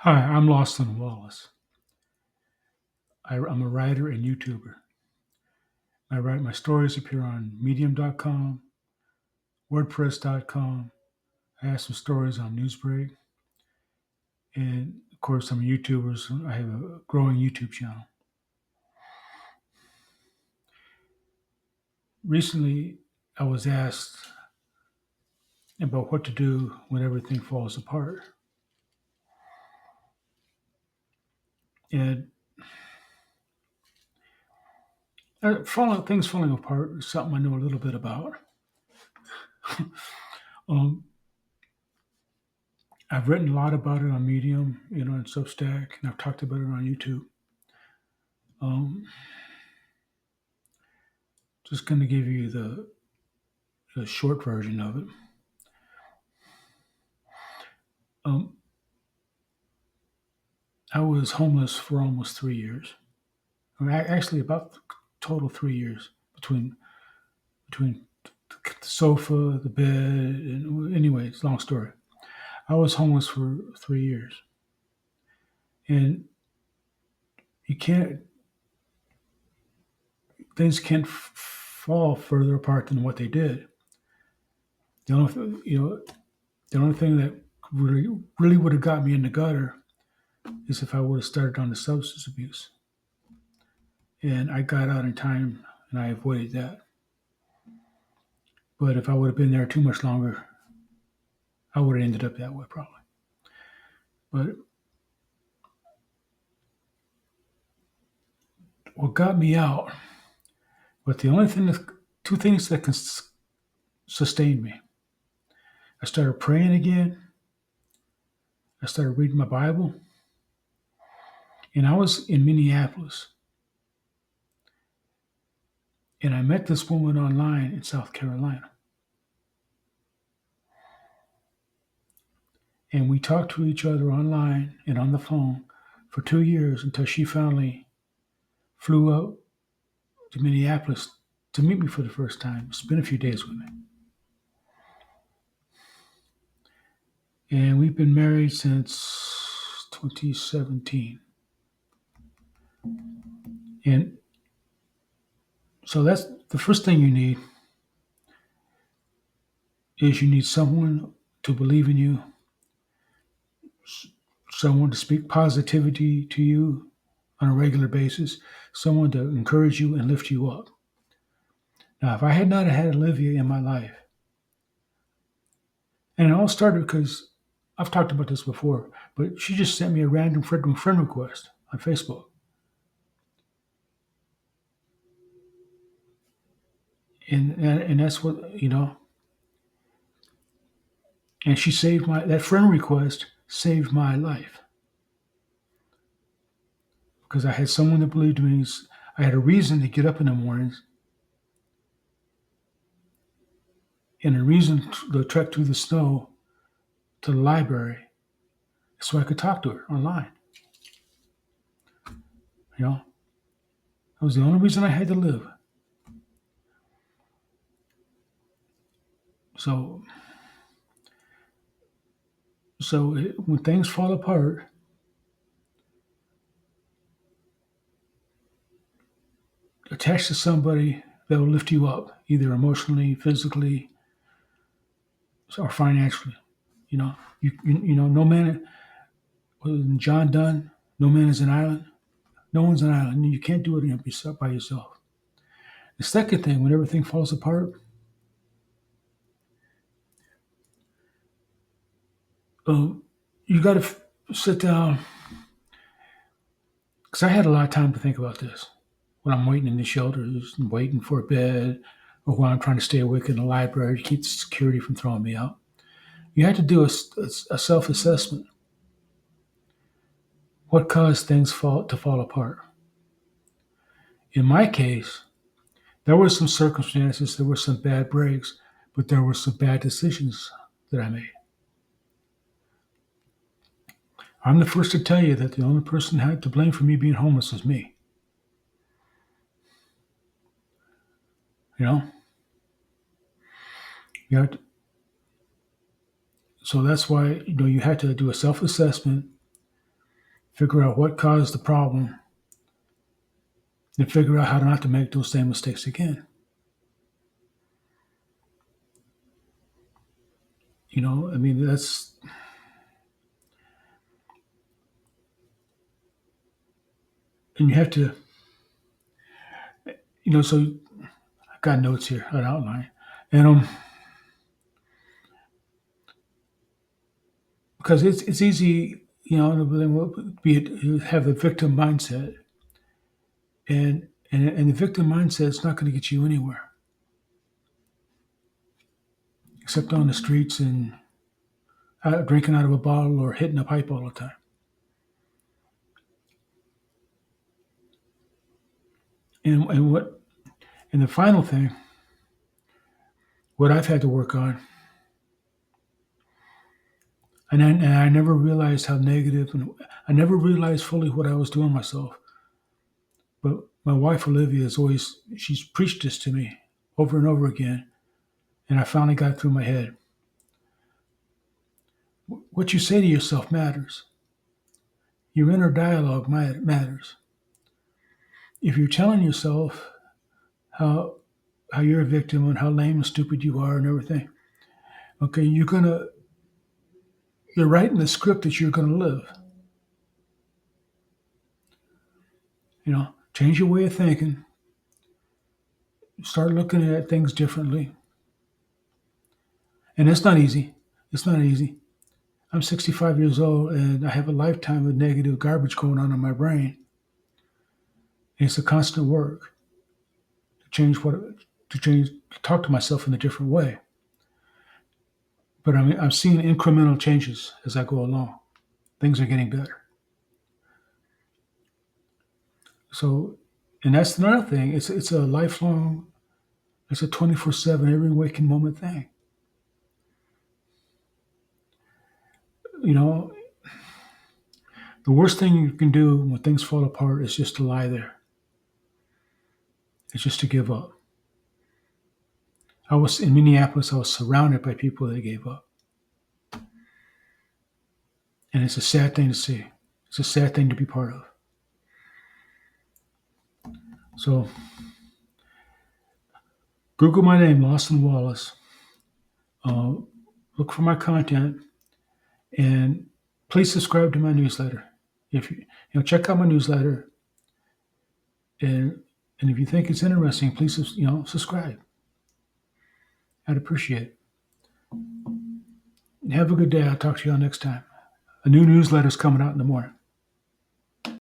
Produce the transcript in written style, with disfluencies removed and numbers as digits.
Hi, I'm Lawson Wallace. I'm a writer and YouTuber. My stories appear on Medium.com, WordPress.com. I have some stories on Newsbreak, and of course, I'm a YouTuber. So I have a growing YouTube channel. Recently, I was asked about what to do when everything falls apart, and things falling apart is something I know a little bit about. Um, I've written a lot about it on Medium, on Substack, and I've talked about it on YouTube. Um, just going to give you the short version of it. Um, I was homeless for almost 3 years. Actually, about total 3 years between the sofa, the bed. And anyway, it's a long story. I was homeless for 3 years, and you can't things can't fall further apart than what they did. The only the only thing that really would have got me in the gutter is if I would have started on the substance abuse, and I got out in time, and I avoided that. But if I would have been there too much longer, I would have ended up that way probably. But what got me out, but the only thing that two things that can sustain me. I started praying again. I started reading my Bible, and I was in Minneapolis, and I met this woman online in South Carolina, and we talked to each other online and on the phone for 2 years until she finally flew out to Minneapolis to meet me for the first time, spend a few days with me. And we've been married since 2017. And so that's the first thing you need is you need someone to believe in you, someone to speak positivity to you on a regular basis, someone to encourage you and lift you up. Now, if I had not had Olivia in my life, and it all started because I've talked about this before, but she just sent me a random friend request on Facebook. And that's what, and she saved that friend request saved my life because I had someone that believed in me. I had a reason to get up in the mornings and a reason to trek through the snow to the library so I could talk to her online. You know, that was the only reason I had to live. So, when things fall apart, attach to somebody that will lift you up, either emotionally, physically, or financially. No man. John Donne, no man is an island. No one's an island. You can't do it by yourself. The second thing, when everything falls apart, you got to sit down. Because I had a lot of time to think about this when I'm waiting in the shelters and waiting for a bed, or when I'm trying to stay awake in the library to keep the security from throwing me out. You had to do a self assessment. What caused things to fall apart? In my case, there were some circumstances, there were some bad breaks, but there were some bad decisions that I made. I'm the first to tell you that the only person had to blame for me being homeless was me. You know, you have to, so that's why you had to do a self-assessment figure out what caused the problem, and figure out how not to make those same mistakes again. I mean, and you have to, so I got notes here, an outline. And because it's easy, to have the victim mindset, and the victim mindset is not going to get you anywhere except on the streets and drinking out of a bottle or hitting a pipe all the time. And the final thing, what I've had to work on, and I never realized how negative, and I never realized fully what I was doing myself. But my wife Olivia she's preached this to me over and over again, and I finally got it through my head. What you say to yourself matters. Your inner dialogue matters. If you're telling yourself how you're a victim and how lame and stupid you are and everything, okay, you're writing the script that you're gonna live. Change your way of thinking. Start looking at things differently. And it's not easy. It's not easy. I'm 65 years old and I have a lifetime of negative garbage going on in my brain. And it's a constant work to talk to myself in a different way. But I'm seeing incremental changes as I go along. Things are getting better. So, and that's another thing. It's a lifelong, it's a 24/7, every waking moment thing. The worst thing you can do when things fall apart is just to lie there. It's just to give up. I was in Minneapolis. I was surrounded by people that gave up, and it's a sad thing to see. It's a sad thing to be part of. So, Google my name, Lawson Wallace. Look for my content, and please subscribe to my newsletter. If check out my newsletter, and if you think it's interesting, please subscribe. I'd appreciate it. Have a good day. I'll talk to y'all next time. A new newsletter's coming out in the morning.